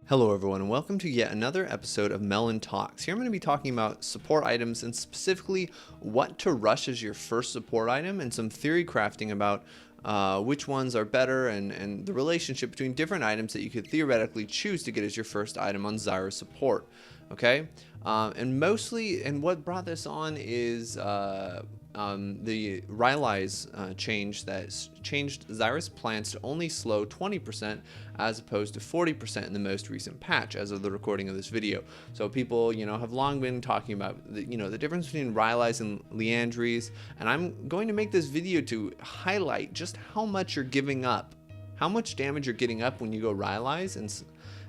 Hello everyone and welcome to yet another episode of Melyn Talks. Here I'm going to be talking about support items and specifically what to rush as your first support item and some theory crafting about which ones are better and the relationship between different items that you could theoretically choose to get as your first item on Zyra support. Okay, and what brought this on is the Rylai's change that changed Zyra's plants to only slow 20% as opposed to 40% in the most recent patch as of the recording of this video. So people, have long been talking about the difference between Rylai's and Liandry's, and I'm going to make this video to highlight just how much you're giving up, how much damage you're getting up when you go Rylai's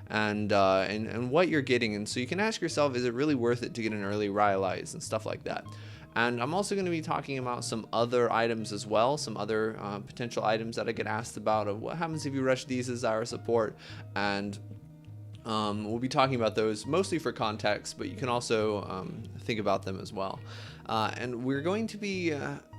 and what you're getting. And so you can ask yourself, is it really worth it to get an early Rylai's and stuff like that? And I'm also going to be talking about some other items as well, some other potential items that I get asked about of what happens if you rush these as Zyra support. And we'll be talking about those mostly for context, but you can also think about them as well. And we're going to be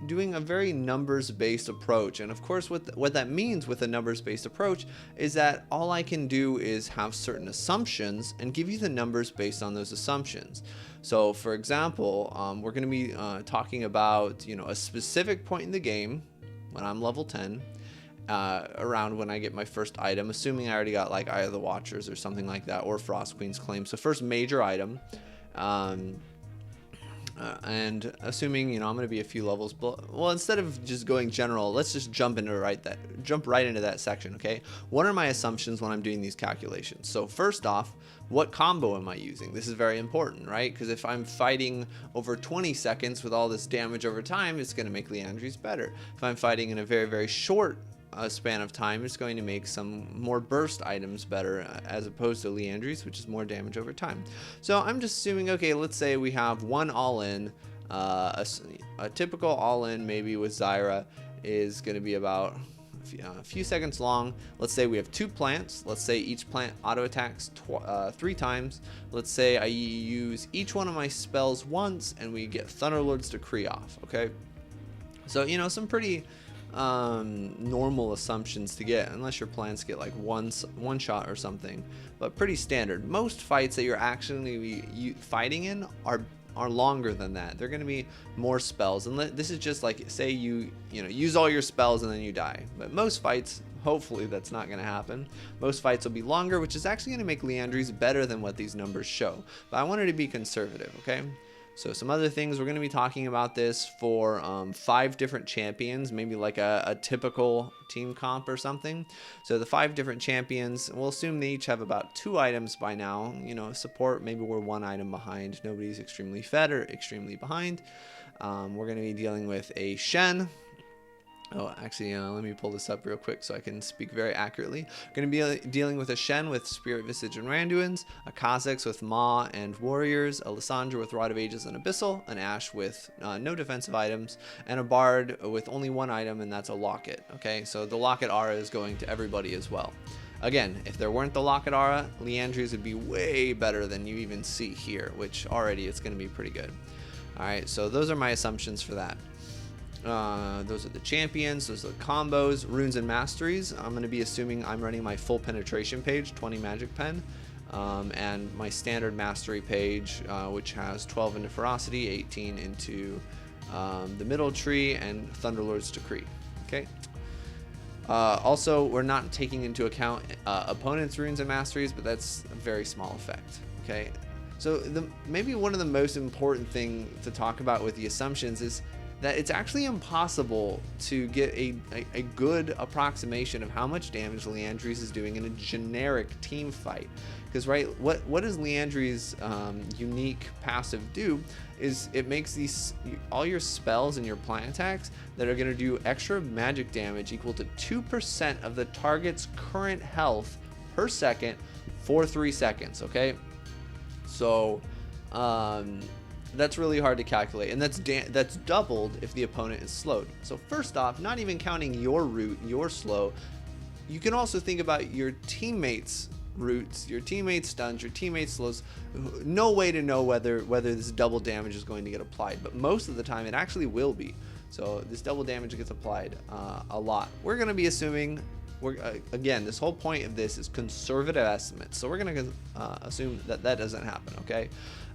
doing a very numbers-based approach. And of course, what that means with a numbers-based approach is that all I can do is have certain assumptions and give you the numbers based on those assumptions. So for example, we're going to be talking about, a specific point in the game when I'm level 10, around when I get my first item, assuming I already got like Eye of the Watchers or something like that, or Frost Queen's Claim. So first major item, and assuming I'm going to be a few levels well, instead of just going general, let's just jump right into that section. Okay, what are my assumptions when I'm doing these calculations? So first off, what combo am I using? This is very important, right? Because if I'm fighting over 20 seconds with all this damage over time, it's going to make Liandry's better. If I'm fighting in a very, very short span of time, it's going to make some more burst items better as opposed to Liandry's, which is more damage over time. So I'm just assuming, okay, let's say we have one all-in, a typical all-in maybe with Zyra is going to be about a few seconds long. Let's say we have 2 plants. Let's say each plant auto attacks 3 times. Let's say I use each one of my spells once and we get Thunderlord's Decree off. Okay, so some pretty normal assumptions to get, unless your plants get like one shot or something, but pretty standard. Most fights that you're actually fighting in are longer than that. They're going to be more spells, and this is just like, say you use all your spells and then you die. But most fights, hopefully that's not going to happen. Most fights will be longer, which is actually going to make Liandry's better than what these numbers show. But I wanted to be conservative, okay? So some other things, we're going to be talking about this for 5 different champions, maybe like a typical team comp or something. So the 5 different champions, we'll assume they each have about 2 items by now. Support, maybe we're 1 item behind. Nobody's extremely fed or extremely behind. We're going to be dealing with a Shen. Oh, actually, let me pull this up real quick so I can speak very accurately. Going to be dealing with a Shen with Spirit Visage and Randuin's, a Kha'Zix with Maw and Warriors, a Lissandra with Rod of Ages and Abyssal, an Ashe with no defensive items, and a Bard with only 1 item, and that's a Locket. Okay, so the Locket Aura is going to everybody as well. Again, if there weren't the Locket Aura, Liandry's would be way better than you even see here, which already it's going to be pretty good. Alright, so those are my assumptions for that. Those are the champions, those are the combos, runes and masteries. I'm going to be assuming I'm running my full penetration page, 20 magic pen, and my standard mastery page, which has 12 into ferocity, 18 into the middle tree, and Thunderlord's Decree. Okay. Also, we're not taking into account opponents' runes and masteries, but that's a very small effect. Okay. So maybe one of the most important thing to talk about with the assumptions is that it's actually impossible to get a good approximation of how much damage Liandry's is doing in a generic team fight. Because, right, what does Liandry's unique passive do is it makes all your spells and your plant attacks that are going to do extra magic damage equal to 2% of the target's current health per second for 3 seconds, okay? So, that's really hard to calculate, and that's doubled if the opponent is slowed. So first off, not even counting your root, your slow, you can also think about your teammates' roots, your teammates' stuns, your teammates' slows. No way to know whether this double damage is going to get applied, but most of the time it actually will be. So this double damage gets applied a lot. We're going to be assuming we're again, this whole point of this is conservative estimates, so we're gonna assume that that doesn't happen, okay?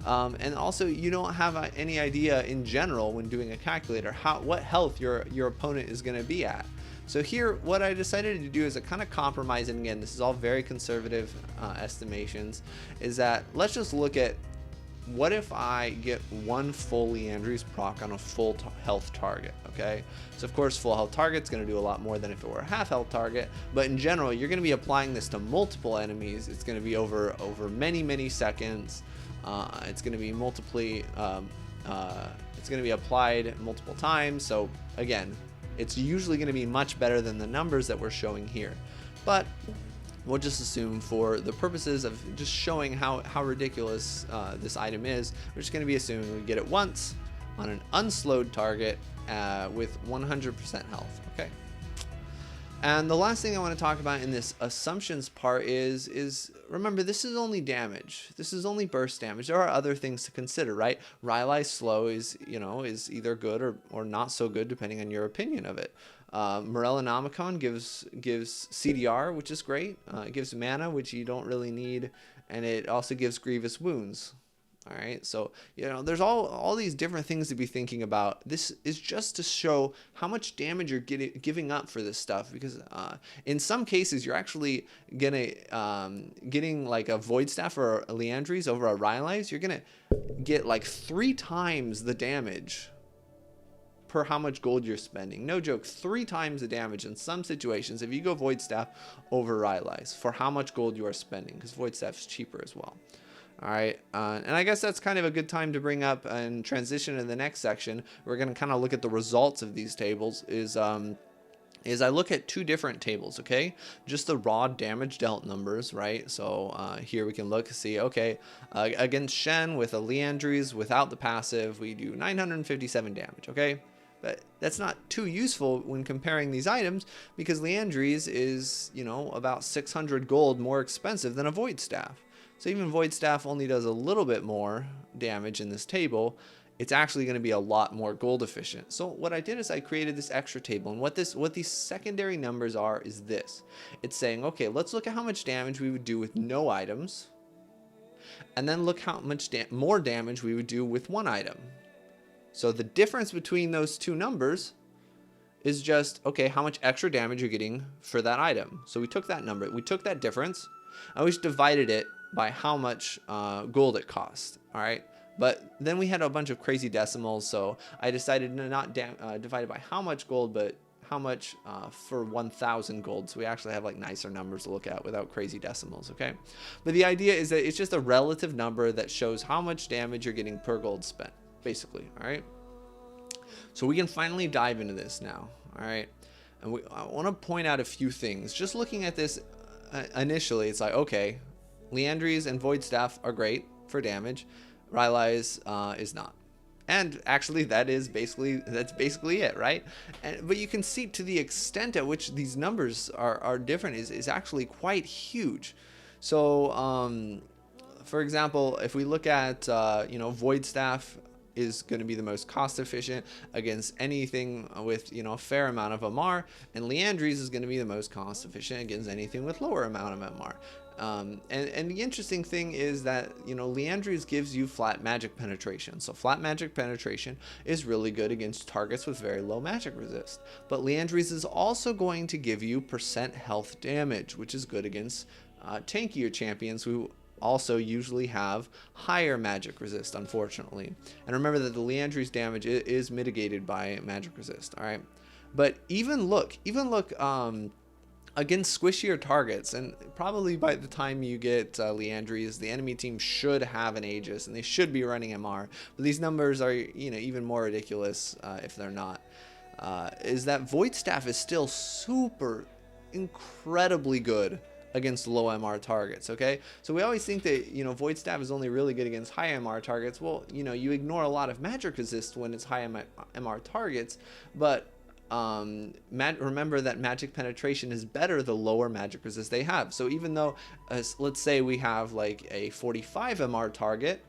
And also, you don't have any idea in general when doing a calculator what health your opponent is gonna be at. So here, what I decided to do is a kind of compromise, and again, this is all very conservative estimations, is that let's just look at what if I get one full Liandry's proc on a full health target, okay? So of course, full health target's gonna do a lot more than if it were a half health target, but in general, you're gonna be applying this to multiple enemies. It's gonna be over many seconds. It's gonna be it's gonna be applied multiple times. So again, it's usually gonna be much better than the numbers that we're showing here. But we'll just assume, for the purposes of just showing how ridiculous this item is, we're just going to be assuming we get it once on an unslowed target with 100% health. Okay. And the last thing I want to talk about in this assumptions part is remember, this is only damage. This is only burst damage. There are other things to consider, right? Rylai's slow is either good or not so good depending on your opinion of it. Morellonomicon gives CDR, which is great. It gives mana, which you don't really need, and it also gives grievous wounds. All right, so there's all these different things to be thinking about. This is just to show how much damage you're giving up for this stuff, because in some cases you're actually getting like a Void Staff or a Liandry's over a Rylai's. You're gonna get like 3 times the damage per how much gold you're spending. No joke, 3 times the damage in some situations if you go Void Staff over Rylai's for how much gold you are spending, because Void Staff is cheaper as well. All right, and I guess that's kind of a good time to bring up and transition to the next section. We're going to kind of look at the results of these tables. Is I look at 2 different tables, okay? Just the raw damage dealt numbers, right? So here we can look, see, okay, against Shen with a Liandry's without the passive, we do 957 damage, okay? But that's not too useful when comparing these items, because Liandry's is, about 600 gold more expensive than a Void Staff. So even Void Staff only does a little bit more damage in this table. It's actually going to be a lot more gold efficient. So what I did is I created this extra table, and what these secondary numbers are is this. It's saying, okay, let's look at how much damage we would do with no items, and then look how much more damage we would do with 1 item. So the difference between those 2 numbers is just, okay, how much extra damage you're getting for that item. So we took that number, we took that difference, and we just divided it by how much gold it cost. All right, but then we had a bunch of crazy decimals, so I decided to not divide it by how much gold, but how much for 1,000 gold. So we actually have like nicer numbers to look at without crazy decimals. Okay, but the idea is that it's just a relative number that shows how much damage you're getting per gold spent, basically. All right, so we can finally dive into this now. All right, and I want to point out a few things. Just looking at this initially, it's like, okay, Liandry's and Void Staff are great for damage. Rylai's is not. And actually, that's basically it, right? But you can see to the extent at which these numbers are different is actually quite huge. So, for example, if we look at Void Staff is going to be the most cost efficient against anything with a fair amount of MR, and Liandry's is going to be the most cost efficient against anything with lower amount of MR. And the interesting thing is that Liandry's gives you flat magic penetration. So flat magic penetration is really good against targets with very low magic resist. But Liandry's is also going to give you % health damage, which is good against tankier champions who also usually have higher magic resist, unfortunately. And remember that the Liandry's damage is mitigated by magic resist. All right, but even look against squishier targets, and probably by the time you get Liandry's, the enemy team should have an Aegis and they should be running MR, but these numbers are even more ridiculous if they're not. Is that Void Staff is still super incredibly good against low MR targets, okay? So we always think that, Void Staff is only really good against high MR targets. Well, you ignore a lot of magic resist when it's high MR targets, but remember that magic penetration is better the lower magic resist they have. So even though, let's say we have like a 45 MR target,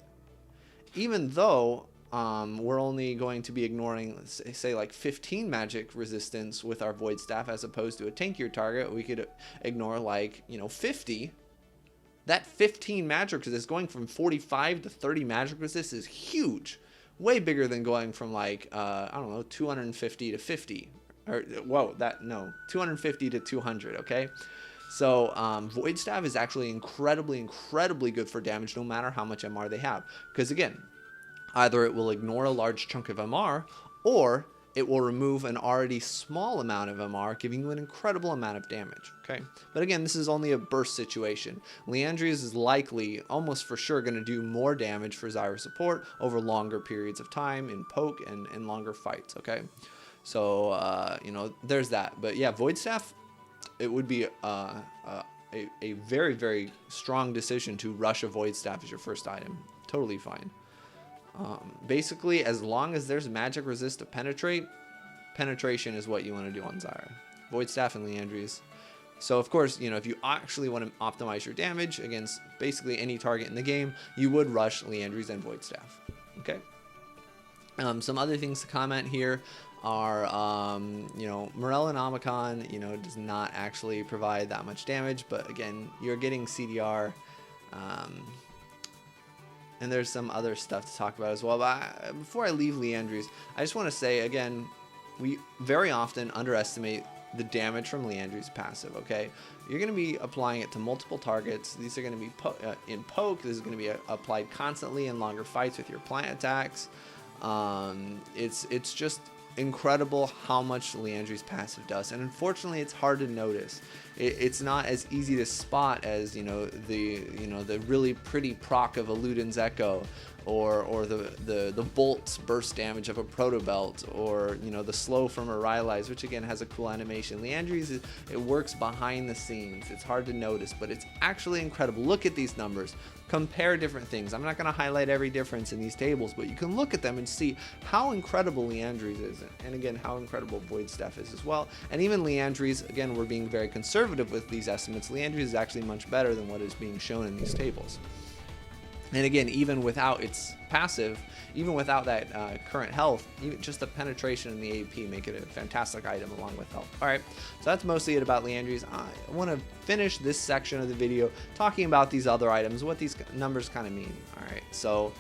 even though we're only going to be ignoring, say like 15 magic resistance with our Void Staff, as opposed to a tankier target, we could ignore like, 50. That 15 magic resist going from 45 to 30 magic resist is huge. Way bigger than going from like, I don't know, 250 to 50. Or, whoa, 250 to 200, okay? So Void Staff is actually incredibly good for damage no matter how much MR they have. Because again, either it will ignore a large chunk of MR, or it will remove an already small amount of MR, giving you an incredible amount of damage, okay? But again, this is only a burst situation. Liandry's is likely, almost for sure, going to do more damage for Zyra support over longer periods of time in poke and longer fights, okay? So, there's that. But yeah, Void Staff, it would be a very strong decision to rush a Void Staff as your first item. Totally fine. Basically, as long as there's magic resist to penetrate, penetration is what you want to do on Zyra. Void Staff and Liandry's. So of course, if you actually want to optimize your damage against basically any target in the game, you would rush Liandry's and Void Staff. Okay. Some other things to comment here are, Melyn Omicron, does not actually provide that much damage, but again, you're getting CDR, and there's some other stuff to talk about as well. But before I leave Liandry's, I just want to say, again, we very often underestimate the damage from Liandry's passive, okay? You're going to be applying it to multiple targets. These are going to be in poke. This is going to be applied constantly in longer fights with your plant attacks. It's just incredible how much Liandry's passive does, and unfortunately it's hard to notice. It's not as easy to spot as the really pretty proc of a Luden's Echo, or the bolt burst damage of a Protobelt, or the slow from a Rylai's, which again has a cool animation. Liandry's, it works behind the scenes. It's hard to notice, but it's actually incredible. Look at these numbers. Compare different things. I'm not going to highlight every difference in these tables, but you can look at them and see how incredible Liandry's is, and again how incredible Void Staff is as well. And even Liandry's, again, we're being very conservative with these estimates. Liandry's is actually much better than what is being shown in these tables. And again, even without its passive, even without that current health, even just the penetration and the AP make it a fantastic item along with health. Alright, so that's mostly it about Liandry's. I want to finish this section of the video talking about these other items, what these numbers kind of mean. Alright, so,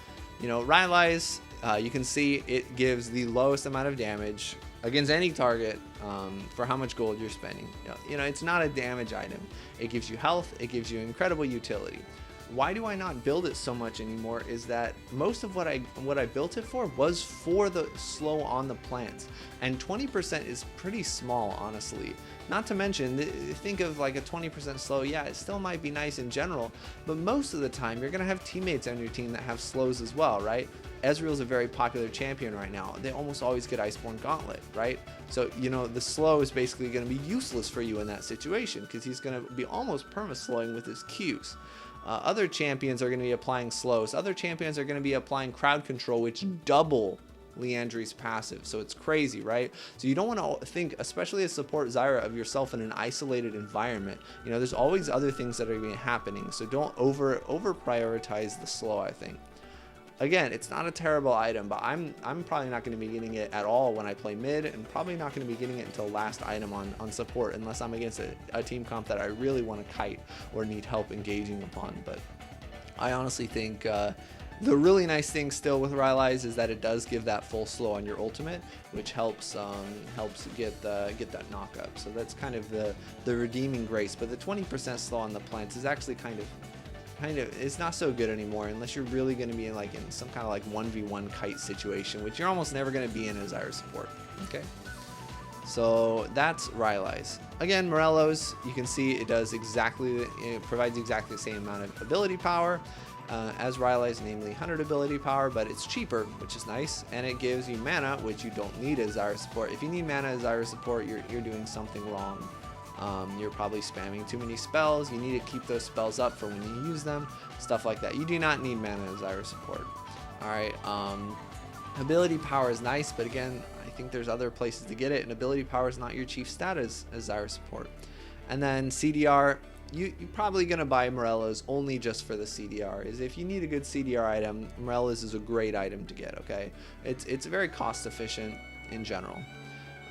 Rylai's, you can see it gives the lowest amount of damage against any target for how much gold you're spending. It's not a damage item. It gives you health, it gives you incredible utility. Why do I not build it so much anymore is that most of what I built it for was for the slow on the plants, and 20% is pretty small, honestly. Not to mention, think of like a 20% slow, yeah, it still might be nice in general, but most of the time you're gonna have teammates on your team that have slows as well, right? Ezreal's a very popular champion right now. They almost always get Iceborne Gauntlet, right? So, the slow is basically going to be useless for you in that situation, because he's going to be almost perma-slowing with his Qs. Other champions are going to be applying slows. Other champions are going to be applying crowd control, which double Liandry's passive. So it's crazy, right? So you don't want to think, especially as support Zyra, of yourself in an isolated environment. There's always other things that are going to be happening. So don't over prioritize the slow, I think. Again, it's not a terrible item, but I'm probably not going to be getting it at all when I play mid, and probably not going to be getting it until last item on support, unless I'm against a team comp that I really want to kite or need help engaging upon. But I honestly think the really nice thing still with Rylai's is that it does give that full slow on your ultimate, which helps get that knock up. So that's kind of the redeeming grace. But the 20% slow on the plants is actually kind of it's not so good anymore, unless you're really going to be in some kind of 1v1 kite situation, which you're almost never going to be in as Zyra support. Okay, so that's Rylai's. Again, Morello's, you can see it provides exactly the same amount of ability power as Rylai's, namely 100 ability power, but it's cheaper, which is nice, and it gives you mana, which you don't need as Zyra support. If you need mana as Zyra support, you're doing something wrong. You're probably spamming too many spells. You need to keep those spells up for when you use them, stuff like that. You do not need mana as Zyra support. Alright, ability power is nice, but again, I think there's other places to get it, and ability power is not your chief stat as Zyra support. And then CDR, you're probably going to buy Morello's only just for the CDR. Is if you need a good CDR item, Morello's is a great item to get, okay? It's very cost efficient in general.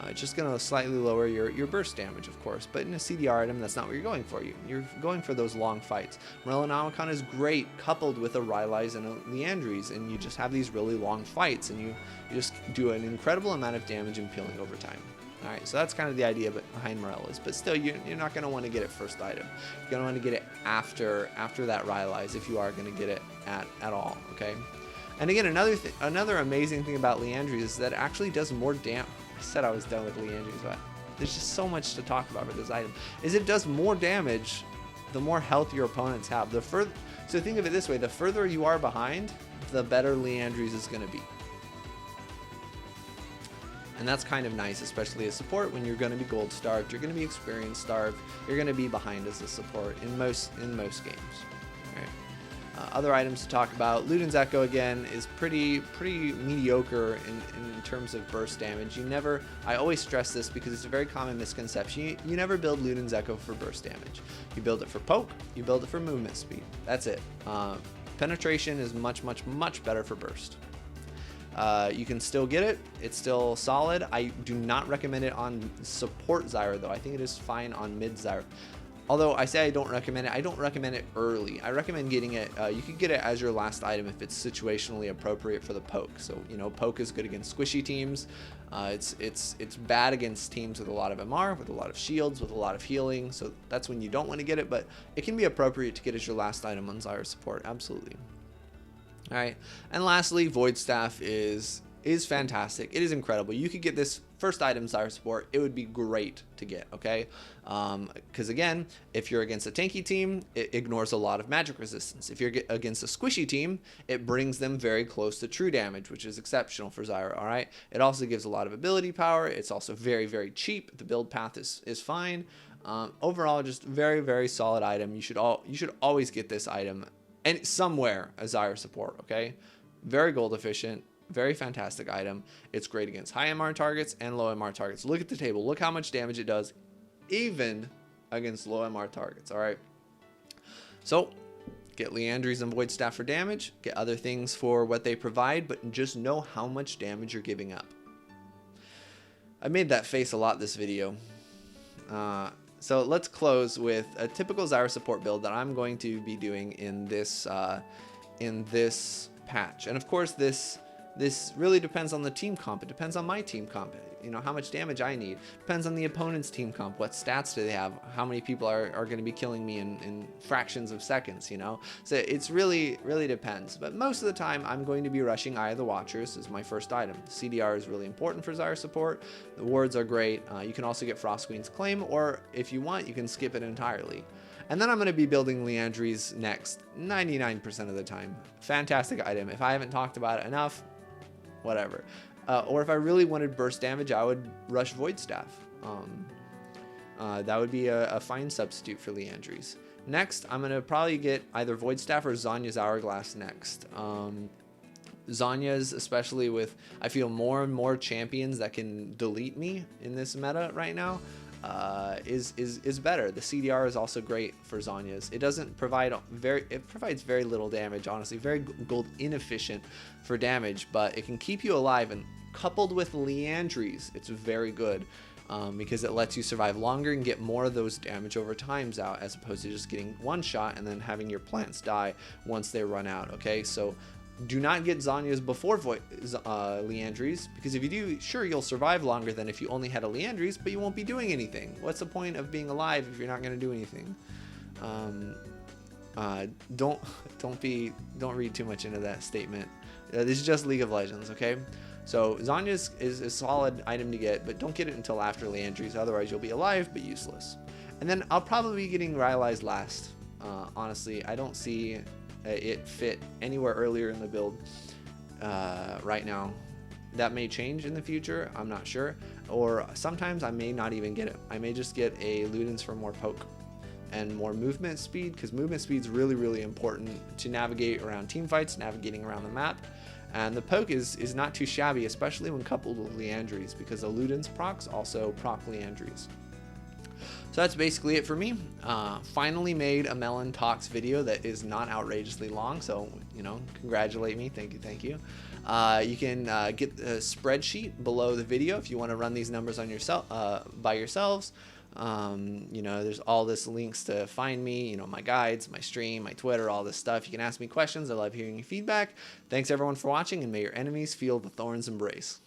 It's just going to slightly lower your burst damage, of course, but in a CDR item, that's not what you're going for. You're going for those long fights. Morellonomicon is great coupled with a Rylai's and a Liandry's, and you just have these really long fights, and you just do an incredible amount of damage and peeling over time. Alright, so that's kind of the idea behind Morello's, but still, you're not going to want to get it first item. You're going to want to get it after that Rylai's if you are going to get it at all, okay? And again, another amazing thing about Liandry's is that it actually does more damage. I said I was done with Liandry's, but there's just so much to talk about for this item. It does more damage the more health your opponents have. So think of it this way, the further you are behind, the better Liandry's is going to be. And that's kind of nice, especially as support when you're going to be gold starved, you're going to be experience starved, you're going to be behind as a support in most games. Right? Other items to talk about, Luden's Echo again is pretty mediocre in terms of burst damage. I always stress this because it's a very common misconception. You never build Luden's Echo for burst damage. You build it for poke, you build it for movement speed. That's it. Penetration is much better for burst. You can still get it. It's still solid. I do not recommend it on support Zyra though. I think it is fine on mid Zyra. Although I say I don't recommend it early. I recommend getting it, you could get it as your last item if it's situationally appropriate for the poke. So, poke is good against squishy teams. It's bad against teams with a lot of MR, with a lot of shields, with a lot of healing. So that's when you don't want to get it, but it can be appropriate to get as your last item on Zyra support, absolutely. Alright, and lastly, Void Staff is fantastic. It is incredible. You could get this first item Zyra support. It would be great to get, okay? Because again, if you're against a tanky team, it ignores a lot of magic resistance. If you're against a squishy team, it brings them very close to true damage, which is exceptional for Zyra, alright? It also gives a lot of ability power. It's also very cheap. The build path is fine. Overall, just very solid item. You should always get this item and somewhere a Zyra support, okay? Very gold efficient, very fantastic item. It's great against high MR targets and low MR targets. Look at the table. Look how much damage it does even against low MR targets, all right? So get Liandry's and Void Staff for damage, get other things for what they provide, but just know how much damage you're giving up. I made that face a lot this video. So let's close with a typical Zyra support build that I'm going to be doing in this patch. And of course, this really depends on the team comp. It depends on my team comp. How much damage I need. Depends on the opponent's team comp. What stats do they have? How many people are going to be killing me in fractions of seconds, So it's really depends. But most of the time, I'm going to be rushing Eye of the Watchers as my first item. CDR is really important for Zyra support. The wards are great. You can also get Frost Queen's Claim, or if you want, you can skip it entirely. And then I'm going to be building Liandry's next 99% of the time. Fantastic item. If I haven't talked about it enough, whatever. Or if I really wanted burst damage, I would rush Void Staff. That would be a fine substitute for Liandry's. Next, I'm going to probably get either Void Staff or Zhonya's Hourglass next. Zhonya's, especially with, I feel more and more champions that can delete me in this meta right now, is better. The CDR is also great for Zhonya's. It doesn't provide it provides very little damage, honestly, very gold inefficient for damage, but it can keep you alive, and coupled with Liandry's, it's very good. Because it lets you survive longer and get more of those damage over times out, as opposed to just getting one shot and then having your plants die once they run out, okay? So do not get Zhonya's before Liandry's, because if you do, sure, you'll survive longer than if you only had a Liandry's, but you won't be doing anything. What's the point of being alive if you're not going to do anything? Don't read too much into that statement. This is just League of Legends, okay? So Zhonya's is a solid item to get, but don't get it until after Liandry's, otherwise you'll be alive but useless. And then I'll probably be getting Rylai's last. Honestly, I don't see it fit anywhere earlier in the build right now. That may change in the future, I'm not sure. Or sometimes I may not even get it. I may just get a Luden's for more poke and more movement speed, because movement speed is really important to navigate around team fights, navigating around the map. And the poke is not too shabby, especially when coupled with Liandry's, because the Luden's procs also proc Liandry's. So that's basically it for me. Finally made a Melyn Talks video that is not outrageously long, so, you know, congratulate me. Thank you, thank you. You can get a spreadsheet below the video if you want to run these numbers on yourself by yourselves. You know, there's all this links to find me, you know, my guides, my stream, my Twitter, all this stuff. You can ask me questions. I love hearing your feedback. Thanks everyone for watching, and may your enemies feel the thorns embrace.